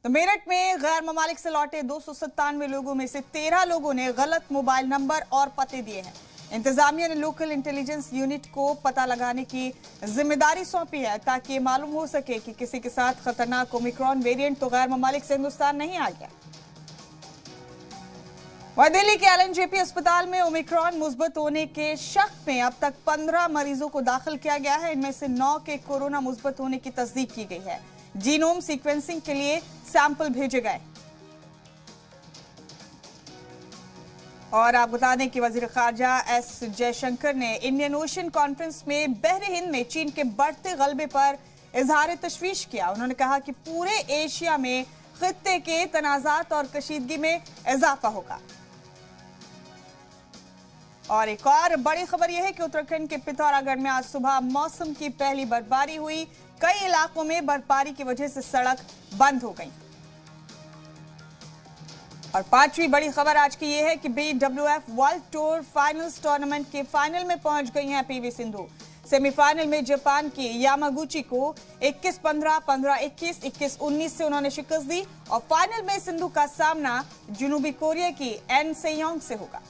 तो मेरठ में गैर ममालिक से लौटे 297 लोगों में से 13 लोगों ने गलत मोबाइल नंबर और पते दिए हैं। इंतजामिया ने लोकल इंटेलिजेंस यूनिट को पता लगाने की जिम्मेदारी सौंपी है ताकि ये मालूम हो सके कि किसी के साथ खतरनाक ओमिक्रॉन वेरिएंट तो गैर ममालिक से हिंदुस्तान नहीं आ गया। वह दिल्ली के एलएनजेपी अस्पताल में ओमिक्रॉन मुस्बत होने के शक में अब तक 15 मरीजों को दाखिल किया गया है। इनमें से 9 के कोरोना मुस्बत होने की तस्दीक की गई है। जीनोम सीक्वेंसिंग के लिए सैंपल भेजे गए। और आप बता दें कि वजीर खारजा एस जयशंकर ने इंडियन ओशन कॉन्फ्रेंस में बहरे हिंद में चीन के बढ़ते गलबे पर इजहार तशवीश किया। उन्होंने कहा कि पूरे एशिया में खित्ते के तनाजात और कशीदगी में इजाफा होगा। और एक और बड़ी खबर यह है कि उत्तराखंड के पिथौरागढ़ में आज सुबह मौसम की पहली बर्फबारी हुई। कई इलाकों में बर्फबारी की वजह से सड़क बंद हो गई। और पांचवी बड़ी खबर आज की यह है कि BWF world tour finals tournament के फाइनल में पहुंच गई हैं पीवी सिंधु। सेमीफाइनल में जापान की यामागुची को 21-15, 15-21, 21-19 से उन्होंने शिकस्त दी और फाइनल में सिंधु का सामना जनूबी कोरिया की एन सेयोंग से होगा।